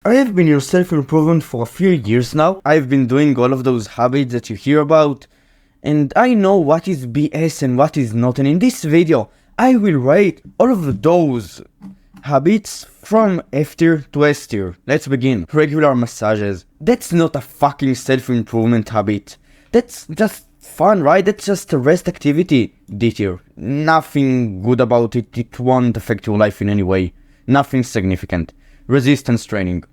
I have been your self-improvement for a few years now. I've been doing all of those habits that you hear about, and I know what is BS and what is not, and in this video, I will rate all of those habits from F tier to S tier. Let's begin. Regular massages. That's not a fucking self-improvement habit. That's just fun, right? That's just a rest activity. D tier. Nothing good about it. It won't affect your life in any way. Nothing significant. Resistance training.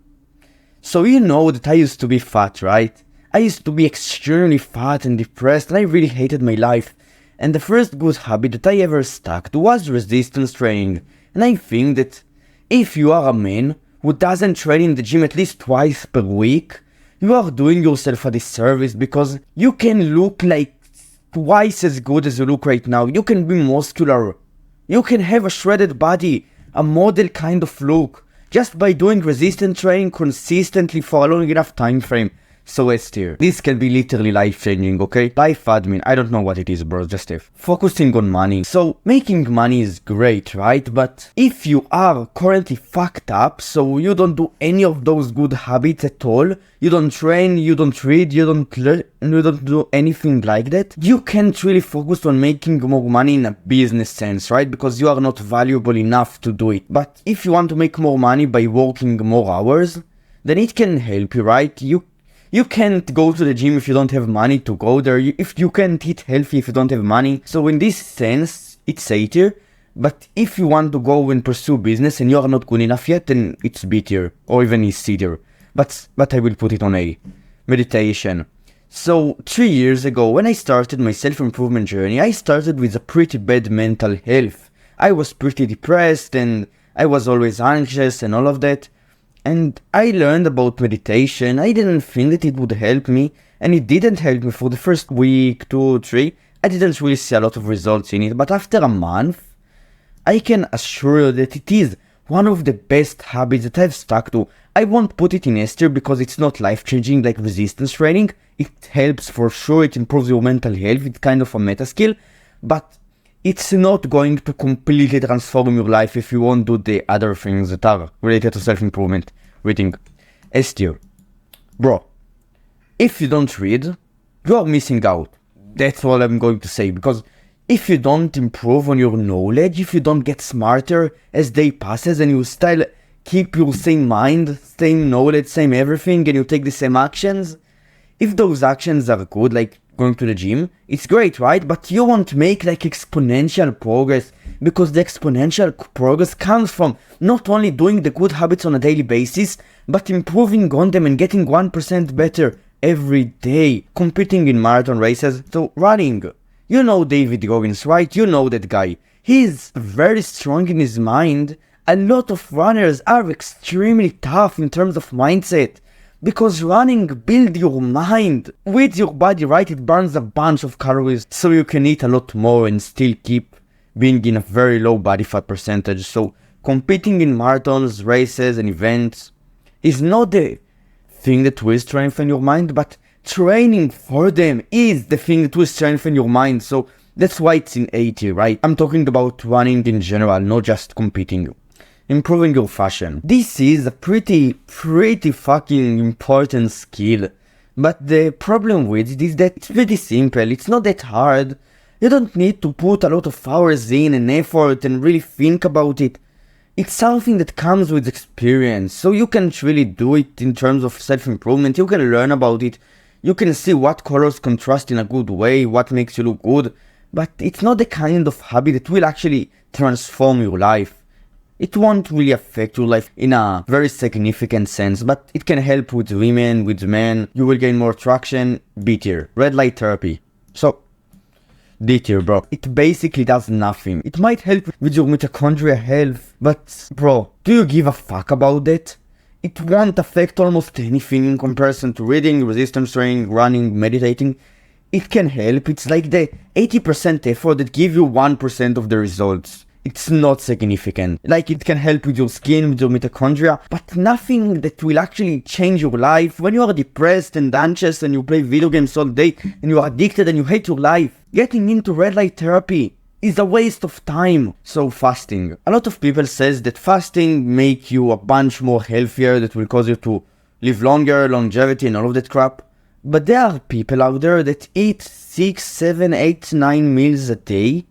So you know that I used to be fat, right? I used to be extremely fat and depressed, and I really hated my life. And the first good habit that I ever stuck to was resistance training. And I think that if you are a man who doesn't train in the gym at least twice per week, you are doing yourself a disservice, because you can look like twice as good as you look right now. You can be muscular. You can have a shredded body, a model kind of look, just by doing resistance training consistently for a long enough time frame. So S tier. This can be literally life-changing, okay? Life admin, I don't know what it is, bro, just if. Focusing on money. So, making money is great, right? But if you are currently fucked up, so you don't do any of those good habits at all, you don't train, you don't read, you don't learn, you don't do anything like that, you can't really focus on making more money in a business sense, right? Because you are not valuable enough to do it. But if you want to make more money by working more hours, then it can help you, right? You can't go to the gym if you don't have money to go there. If you can't eat healthy if you don't have money. So in this sense, it's A tier. But if you want to go and pursue business and you are not good enough yet, then it's B tier or even C tier. But I will put it on A. Meditation. So 3 years ago, when I started my self-improvement journey, I started with a pretty bad mental health. I was pretty depressed and I was always anxious and all of that. And I learned about meditation. I didn't think that it would help me, and it didn't help me for the first week, 2, 3. I didn't really see a lot of results in it, but after a month, I can assure you that it is one of the best habits that I've stuck to. I won't put it in S tier because it's not life-changing like resistance training. It helps for sure, it improves your mental health, it's kind of a meta skill, but it's not going to completely transform your life if you won't do the other things that are related to self-improvement. Reading. S tier. Bro, if you don't read, you are missing out. That's all I'm going to say, because if you don't improve on your knowledge, if you don't get smarter as day passes and you still keep your same mind, same knowledge, same everything, and you take the same actions, if those actions are good, like going to the gym, it's great, right? But you won't make like exponential progress, because the exponential progress comes from not only doing the good habits on a daily basis, but improving on them and getting 1% better every day, competing in marathon races. So running, you know David Goggins, right? You know that guy. He's very strong in his mind. A lot of runners are extremely tough in terms of mindset, because running builds your mind with your body, right? It burns a bunch of calories, so you can eat a lot more and still keep being in a very low body fat percentage. So competing in marathons, races and events is not the thing that will strengthen your mind, but training for them is the thing that will strengthen your mind. So that's why it's in A tier, right? I'm talking about running in general, not just competing. Improving your fashion. This is a pretty fucking important skill. But the problem with it is that it's pretty simple. It's not that hard. You don't need to put a lot of hours in and effort and really think about it. It's something that comes with experience. So you can really do it in terms of self-improvement. You can learn about it. You can see what colors contrast in a good way, what makes you look good. But it's not the kind of habit that will actually transform your life. It won't really affect your life in a very significant sense, but it can help with women, with men. You will gain more traction. B tier. Red light therapy. So, D tier, bro. It basically does nothing. It might help with your mitochondria health, but bro, do you give a fuck about that? It won't affect almost anything in comparison to reading, resistance training, running, meditating. It can help. It's like the 80% effort that give you 1% of the results. It's not significant. Like, it can help with your skin, with your mitochondria, but nothing that will actually change your life. When you are depressed and anxious and you play video games all day and you are addicted and you hate your life, getting into red light therapy is a waste of time. So fasting. A lot of people says that fasting make you a bunch more healthier, that will cause you to live longer, longevity and all of that crap. But there are people out there that eat 6, 7, 8, 9 meals a day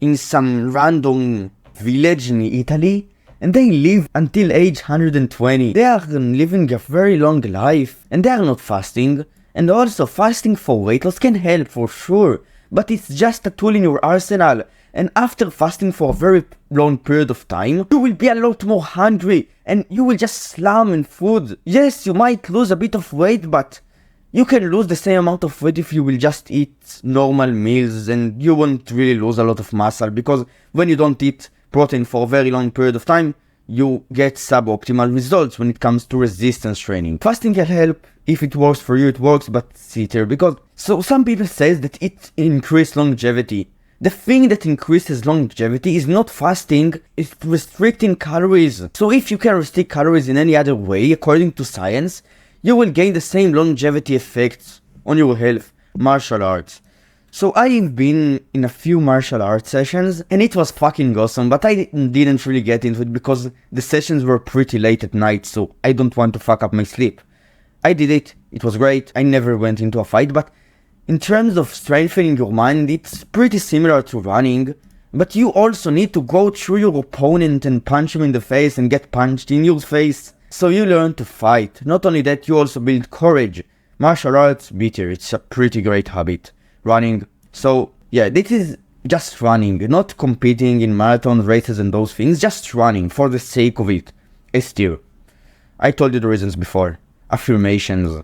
in some random village in Italy, and they live until age 120. They are living a very long life, and they are not fasting. And also, fasting for weight loss can help for sure, but it's just a tool in your arsenal. And after fasting for a very long period of time, you will be a lot more hungry, and you will just slam in food. Yes, you might lose a bit of weight, but you can lose the same amount of weight if you will just eat normal meals, and you won't really lose a lot of muscle, because when you don't eat protein for a very long period of time, you get suboptimal results when it comes to resistance training. Fasting can help. If it works for you, it works, but sit here, because so some people say that it increases longevity. The thing that increases longevity is not fasting, it's restricting calories. So if you can restrict calories in any other way, according to science, you will gain the same longevity effects on your health. Martial arts. So I've been in a few martial arts sessions, and it was fucking awesome, but I didn't really get into it because the sessions were pretty late at night, so I don't want to fuck up my sleep. I did it, it was great, I never went into a fight, but in terms of strengthening your mind, it's pretty similar to running, but you also need to go through your opponent and punch him in the face and get punched in your face. So you learn to fight. Not only that, you also build courage. Martial arts, better, it's a pretty great habit. Running. So yeah, this is just running, not competing in marathon races and those things, just running for the sake of it. S tier. I told you the reasons before. Affirmations.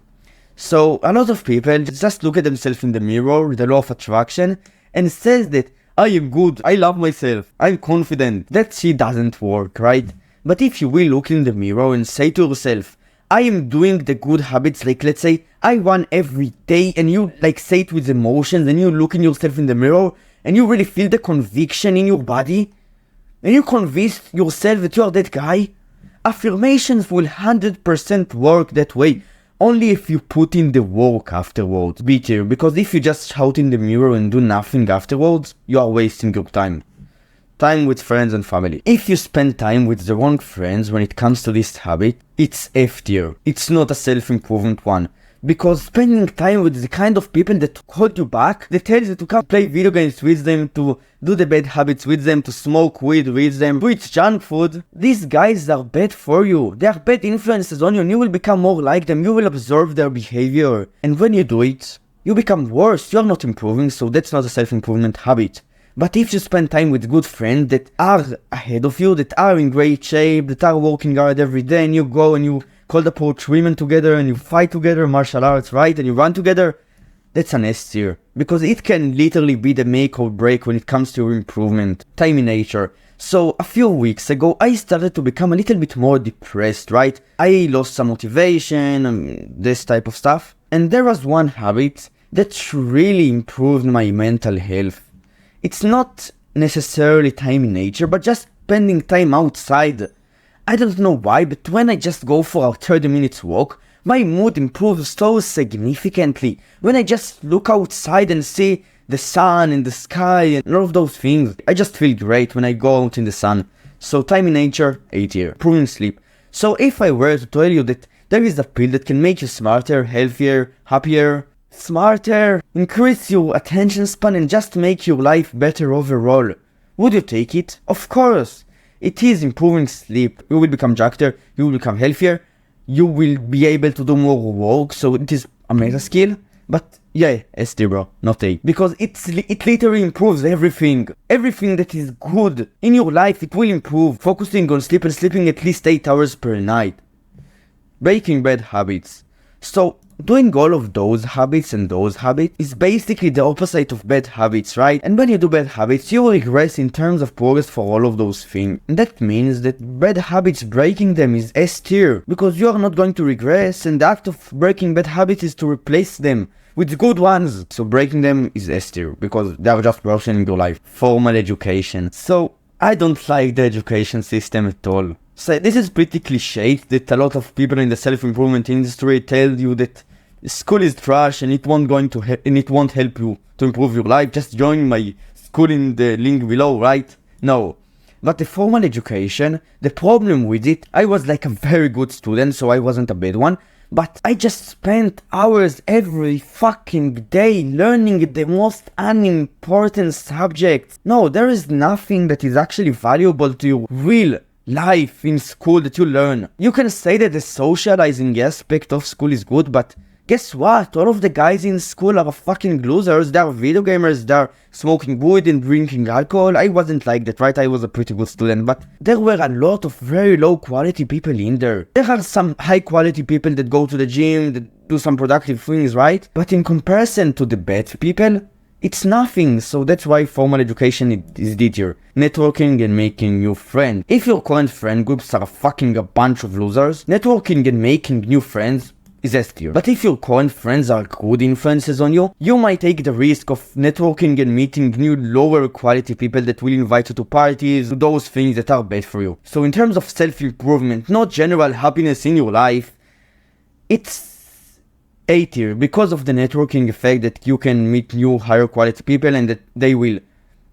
So a lot of people just look at themselves in the mirror, the law of attraction, and says that I am good, I love myself, I'm confident. That shit doesn't work, right? But if you will look in the mirror and say to yourself, I am doing the good habits, like let's say I run every day, and you like say it with emotions, and you look in yourself in the mirror and you really feel the conviction in your body, and you convince yourself that you are that guy, affirmations will 100% work that way. Only if you put in the work afterwards. Be clear, because if you just shout in the mirror and do nothing afterwards, you are wasting your time. Time with friends and family. If you spend time with the wrong friends when it comes to this habit, it's F tier. It's not a self-improvement one. Because spending time with the kind of people that hold you back, that tells you to come play video games with them, to do the bad habits with them, to smoke weed with them, to eat junk food, these guys are bad for you. They are bad influences on you, and you will become more like them. You will observe their behavior. And when you do it, you become worse. You are not improving, so that's not a self-improvement habit. But if you spend time with good friends that are ahead of you, that are in great shape, that are working hard every day, and you go and you call the poach women together and you fight together, martial arts, right? And you run together, that's an S tier. Because it can literally be the make or break when it comes to your improvement. Time in nature. So a few weeks ago, I started to become a little bit more depressed, right? I lost some motivation, this type of stuff. And there was one habit that really improved my mental health. It's not necessarily time in nature, but just spending time outside. I don't know why, but when I just go for a 30 minutes walk, my mood improves so significantly. When I just look outside and see the sun and the sky and all of those things, I just feel great when I go out in the sun. So time in nature, A tier. Improving sleep. So if I were to tell you that there is a pill that can make you smarter, healthier, happier, smarter, increase your attention span and just make your life better overall, would you take it? Of course! It is improving sleep. You will become jacked, you will become healthier, you will be able to do more work, so it is a meta skill. But yeah, S tier bro, not A. Because it literally improves everything. Everything that is good in your life, it will improve. Focusing on sleep and sleeping at least 8 hours per night. Breaking bad habits. So, doing all of those habits and those habits is basically the opposite of bad habits, right? And when you do bad habits, you regress in terms of progress for all of those things. And that means that bad habits, breaking them is S tier, because you are not going to regress, and the act of breaking bad habits is to replace them with good ones. So breaking them is S tier, because they are just worsening your life. Formal education. So, I don't like the education system at all. So this is pretty cliche that a lot of people in the self-improvement industry tell you that school is trash and it won't help you to improve your life. Just join my school in the link below, right? No. But the formal education, the problem with it, I was like a very good student, so I wasn't a bad one. But I just spent hours every fucking day learning the most unimportant subjects. No, there is nothing that is actually valuable to your real life in school that you learn. You can say that the socializing aspect of school is good, but guess what? All of the guys in school are fucking losers. They are video gamers, they are smoking weed and drinking alcohol. I wasn't like that, right? I was a pretty good student, but there were a lot of very low quality people in there. There are some high quality people that go to the gym, that do some productive things, right? But in comparison to the bad people, it's nothing. So that's why formal education is the tier. Networking and making new friends. If your current friend groups are fucking a bunch of losers, networking and making new friends is S tier. But if your current friends are good influences on you, you might take the risk of networking and meeting new lower quality people that will invite you to parties, to those things that are bad for you. So in terms of self-improvement, not general happiness in your life, it's A tier because of the networking effect that you can meet new higher quality people and that they will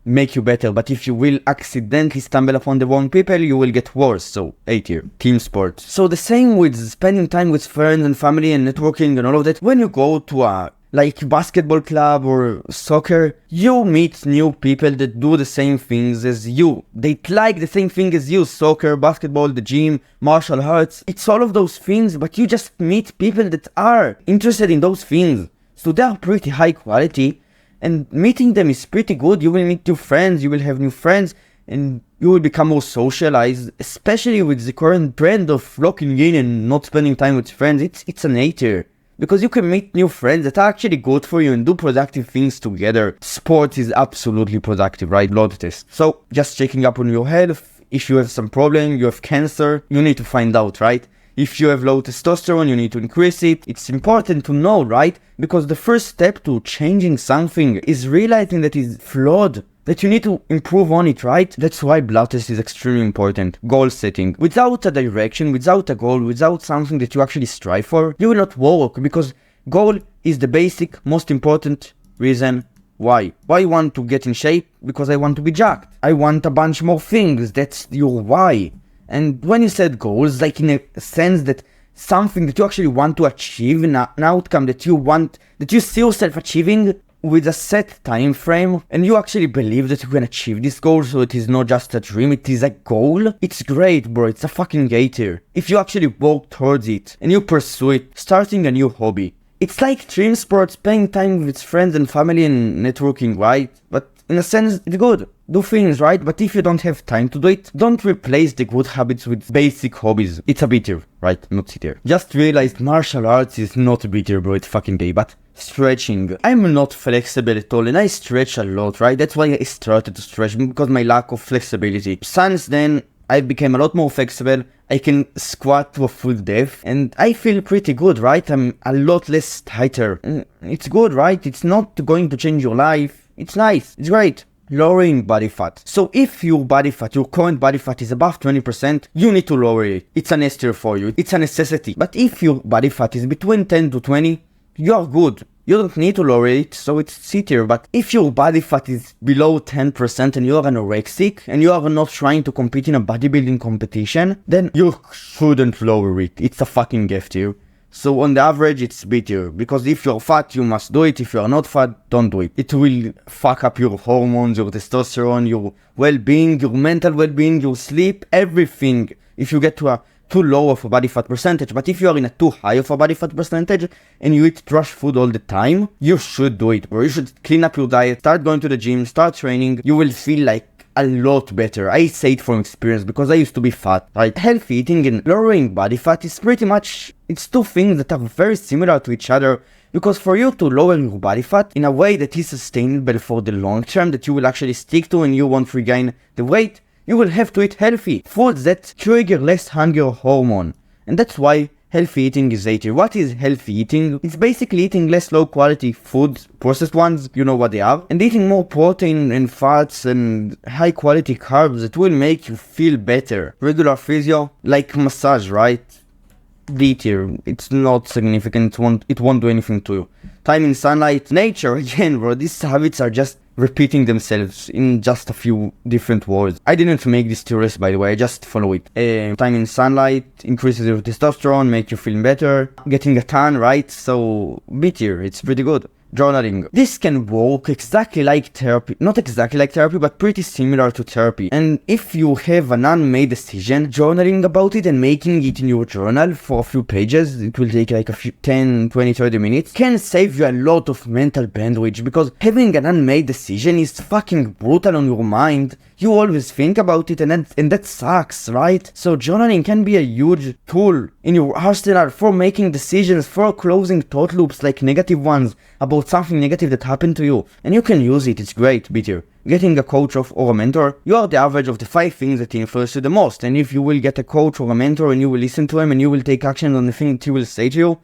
make you better. But if you will accidentally stumble upon the wrong people, you will get worse. So A tier, team sport. So the same with spending time with friends and family and networking and all of that. When you go to a like basketball club or soccer, you meet new people that do the same things as you. They like the same thing as you. Soccer, basketball, the gym, martial arts. It's all of those things, but you just meet people that are interested in those things. So they are pretty high quality. And meeting them is pretty good. You will meet new friends, you will have new friends, and you will become more socialized, especially with the current trend of locking in and not spending time with friends. It's an A tier. Because you can meet new friends that are actually good for you and do productive things together. Sport is absolutely productive, right? Blood test. So, just checking up on your health. If you have some problem, you have cancer, you need to find out, right? If you have low testosterone, you need to increase it. It's important to know, right? Because the first step to changing something is realizing that it's flawed, that you need to improve on it, right? That's why blood test is extremely important. Goal setting. Without a direction, without a goal, without something that you actually strive for, you will not work, because goal is the basic, most important reason why. Why I want to get in shape? Because I want to be jacked. I want a bunch more things. That's your why. And when you set goals, like in a sense that something that you actually want to achieve, an outcome that you want, that you see yourself achieving with a set time frame, and you actually believe that you can achieve this goal, so it is not just a dream, it is a goal, it's great, bro. It's a fucking A tier. If you actually work towards it, and you pursue it, starting a new hobby. It's like team sports, spending time with friends and family and networking, right? But in a sense, it's good. Do things, right? But if you don't have time to do it, don't replace the good habits with basic hobbies. It's a B tier, right? Not C tier. Just realized martial arts is not a B tier, bro. It's fucking gay. But stretching. I'm not flexible at all, and I stretch a lot, right? That's why I started to stretch, because my lack of flexibility. Since then, I became a lot more flexible. I can squat to a full depth, and I feel pretty good, right? I'm a lot less tighter. It's good, right? It's not going to change your life. It's nice. It's great. Lowering body fat. So if your body fat, your current body fat is above 20%, you need to lower it. It's an S tier for you. It's a necessity. But if your body fat is between 10 to 20, you are good. You don't need to lower it, so it's C tier. But if your body fat is below 10% and you are anorexic and you are not trying to compete in a bodybuilding competition, then you shouldn't lower it. It's a fucking F tier. So on the average, it's B tier, because if you're fat, you must do it. If you're not fat, don't do it. It will fuck up your hormones, your testosterone, your well-being, your mental well-being, your sleep, everything. If you get to a too low of a body fat percentage. But if you are in a too high of a body fat percentage and you eat trash food all the time, you should do it, or you should clean up your diet, start going to the gym, start training. You will feel like a lot better. I say it from experience, because I used to be fat, right? Healthy eating and lowering body fat is pretty much, it's two things that are very similar to each other, because for you to lower your body fat in a way that is sustainable for the long term, that you will actually stick to and you won't regain the weight, you will have to eat healthy foods that trigger less hunger hormone. And that's why healthy eating is A tier. What is healthy eating? It's basically eating less low quality foods, processed ones, you know what they are, and eating more protein and fats and high quality carbs that will make you feel better. Regular physio, like massage, right? D tier. It's not significant. It won't do anything to you. Time in sunlight, nature, again, bro. These habits are just repeating themselves in just a few different words. I didn't make this tier list, by the way. I just follow it. Time in sunlight increases your testosterone, make you feel better. Getting a tan, right? So B tier. It's pretty good. Journaling. This can work exactly like therapy. Not exactly like therapy, but pretty similar to therapy. And if you have an unmade decision, journaling about it and making it in your journal for a few pages, it will take like a few 10, 20, 30 minutes, can save you a lot of mental bandwidth, because having an unmade decision is fucking brutal on your mind. You always think about it, and that sucks, right? So journaling can be a huge tool in your arsenal for making decisions, for closing thought loops like negative ones about something negative that happened to you. And you can use it, it's great, bitter. Getting a coach or a mentor, you are the average of the 5 things that influence you the most. And if you will get a coach or a mentor and you will listen to him and you will take action on the things he will say to you,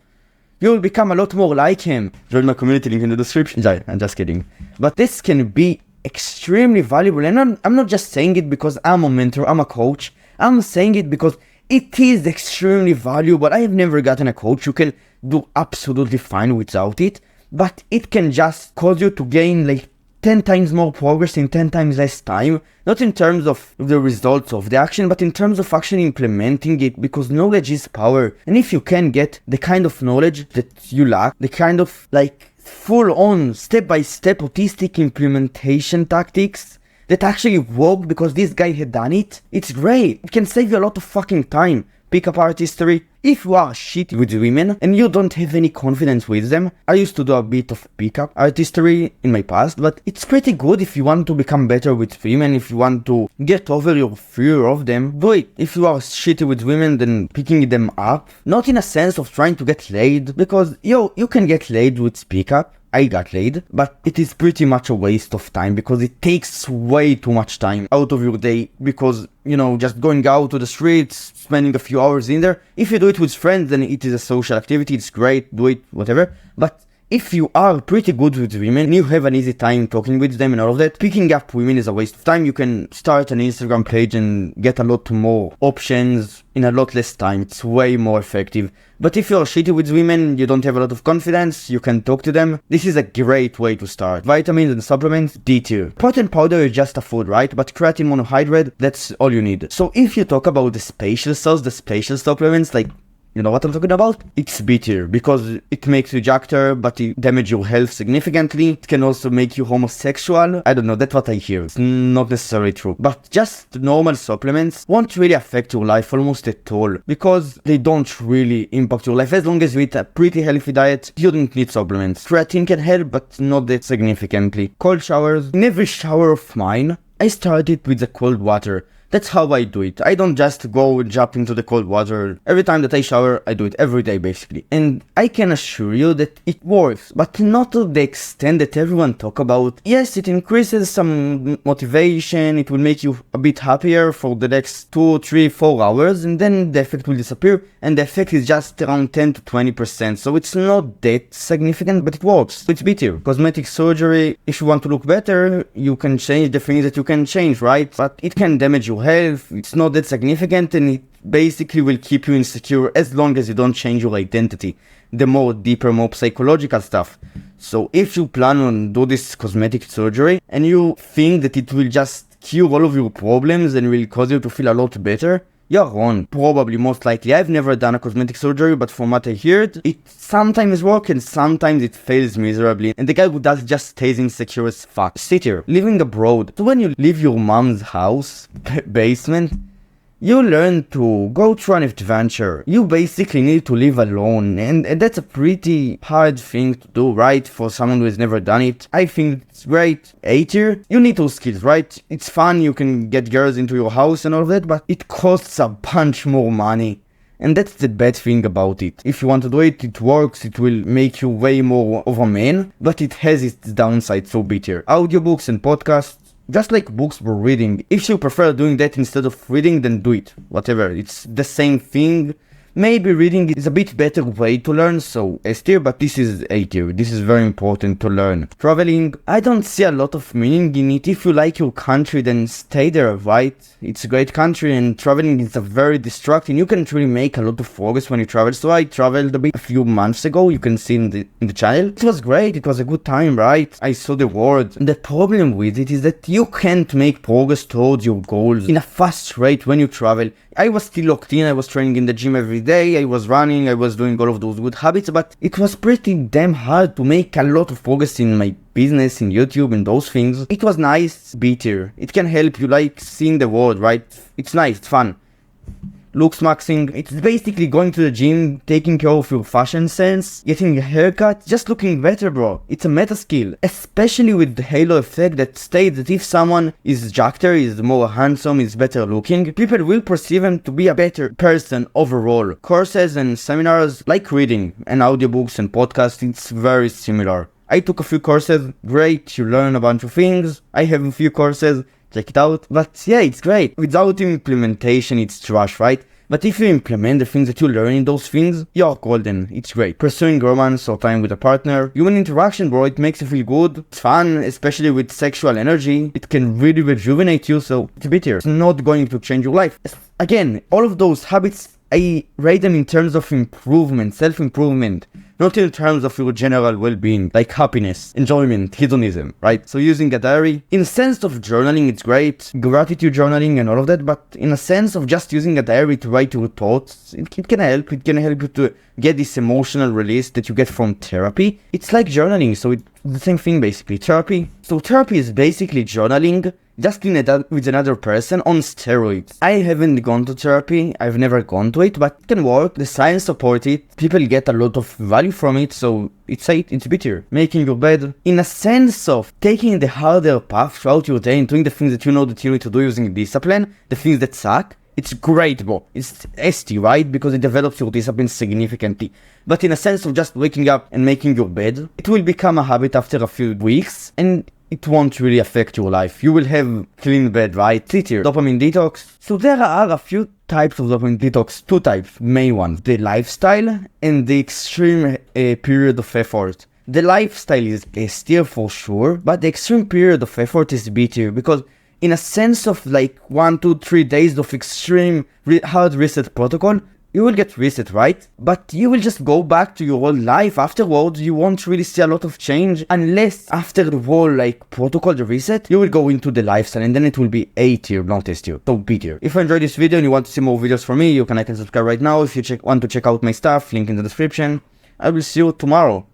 you will become a lot more like him. Join my community, link in the description. Sorry, I'm just kidding. But this can be extremely valuable, and I'm not just saying it because I'm a mentor, I'm a coach. I'm saying it because it is extremely valuable. I have never gotten a coach. You can do absolutely fine without it, but it can just cause you to gain like 10 times more progress in 10 times less time. Not in terms of the results of the action, but in terms of actually implementing it, because knowledge is power. And if you can get the kind of knowledge that you lack, the kind of like full-on, step-by-step autistic implementation tactics that actually work because this guy had done it, it's great. It can save you a lot of fucking time. Pickup artistry. If you are shit with women and you don't have any confidence with them, I used to do a bit of pickup artistry in my past, but it's pretty good if you want to become better with women, if you want to get over your fear of them, do it. If you are shitty with women, then picking them up, not in a sense of trying to get laid, because you can get laid with pickup. I got laid, but it is pretty much a waste of time because it takes way too much time out of your day, because, you know, just going out to the streets, spending a few hours in there. If you do it with friends, then it is a social activity, it's great, do it, whatever. But if you are pretty good with women, you have an easy time talking with them and all of that, picking up women is a waste of time. You can start an Instagram page and get a lot more options in a lot less time. It's way more effective. But if you're shitty with women, you don't have a lot of confidence, you can talk to them, this is a great way to start. Vitamins and supplements, D tier. Protein powder is just a food, right? But creatine monohydrate, that's all you need. So if you talk about the spatial cells, the spatial supplements, like, you know what I'm talking about? It's B tier, because it makes you jackter, but it damages your health significantly. It can also make you homosexual. I don't know, that's what I hear. It's not necessarily true. But just normal supplements won't really affect your life almost at all, because they don't really impact your life. As long as you eat a pretty healthy diet, you don't need supplements. Creatine can help, but not that significantly. Cold showers. In every shower of mine, I started with the cold water. That's how I do it. I don't just go and jump into the cold water. Every time that I shower, I do it every day basically. And I can assure you that it works, but not to the extent that everyone talk about. Yes, it increases some motivation, it will make you a bit happier for the next 2, 3, 4 hours, and then the effect will disappear, and the effect is just around 10 to 20%, so it's not that significant, but it works. It's better. Cosmetic surgery, if you want to look better, you can change the things that you can change, right? But it can damage your health, it's not that significant, and it basically will keep you insecure as long as you don't change your identity. The more deeper, more psychological stuff. So if you plan on do this cosmetic surgery and you think that it will just cure all of your problems and will cause you to feel a lot better, you're wrong. Probably, most likely. I've never done a cosmetic surgery, but from what I heard, it sometimes works and sometimes it fails miserably. And the guy who does just stays insecure as fuck. Sit here. Living abroad. So when you leave your mom's house, basement, you learn to go through an adventure. You basically need to live alone, and that's a pretty hard thing to do, right? For someone who has never done it. I think it's great. A tier, you need those skills, right? It's fun, you can get girls into your house and all of that, but it costs a bunch more money. And that's the bad thing about it. If you want to do it, it works, it will make you way more of a man, but it has its downside, so be tier. Audiobooks and podcasts, just like books for reading. If you prefer doing that instead of reading, then do it. Whatever, it's the same thing, Maybe reading is a bit better way to learn, so S tier, but this is A tier. This is very important to learn. Traveling, I don't see a lot of meaning in it. If you like your country, then stay there, right? It's a great country, and traveling is a very distracting. You can really make a lot of progress when you travel. So I traveled a bit a few months ago. You can see in the channel. It was great. It was a good time, right? I saw the world. The problem with it is that you can't make progress towards your goals in a fast rate when you travel. I was still locked in. I was training in the gym every day. I was running. I was doing all of those good habits, but it was pretty damn hard to make a lot of progress in my business, in YouTube, and those things. It was nice, B tier. It can help you like seeing the world, right? It's nice, it's fun. Looks maxing, it's basically going to the gym, taking care of your fashion sense, getting a haircut, just looking better, bro. It's a meta skill, especially with the halo effect that states that if someone is jackter, is more handsome, is better looking, people will perceive him to be a better person overall. Courses and seminars, like reading and audiobooks and podcasts, it's very similar. I took a few courses, great, you learn a bunch of things. I have a few courses, check it out. But yeah, it's great. Without implementation, it's trash, right? But if you implement the things that you learn in those things, you're golden. It's great. Pursuing romance or time with a partner. Human interaction, bro, it makes you feel good. It's fun, especially with sexual energy. It can really rejuvenate you, so it's a bit here. It's not going to change your life. Again, all of those habits, I rate them in terms of improvement, self-improvement. Not in terms of your general well-being, like happiness, enjoyment, hedonism, right? So using a diary, in a sense of journaling, it's great, gratitude journaling and all of that, but in a sense of just using a diary to write your thoughts, it can help you to get this emotional release that you get from therapy. It's like journaling, so it's the same thing basically, therapy. So therapy is basically journaling, just with another person on steroids. I haven't gone to therapy, I've never gone to it, but it can work, the science supports it, people get a lot of value from it, so it's better. Making your bed, in a sense of taking the harder path throughout your day and doing the things that you know that you need to do using discipline, the things that suck. It's great, bro. It's ST, right? Because it develops your discipline significantly. But in a sense of just waking up and making your bed, it will become a habit after a few weeks, and it won't really affect your life. You will have clean bed, right? Sit here. Dopamine detox. So there are a few types of dopamine detox, two types, main ones. The lifestyle and the extreme period of effort. The lifestyle is S tier for sure, but the extreme period of effort is B tier, because in a sense of like 1, 2, 3 days of extreme hard reset protocol, you will get reset, right? But you will just go back to your old life. Afterwards, you won't really see a lot of change unless after the whole like protocol, the reset, you will go into the lifestyle and then it will be A tier, not S tier. So B tier. If you enjoyed this video and you want to see more videos from me, you can like and subscribe right now. If you want to check out my stuff, link in the description. I will see you tomorrow.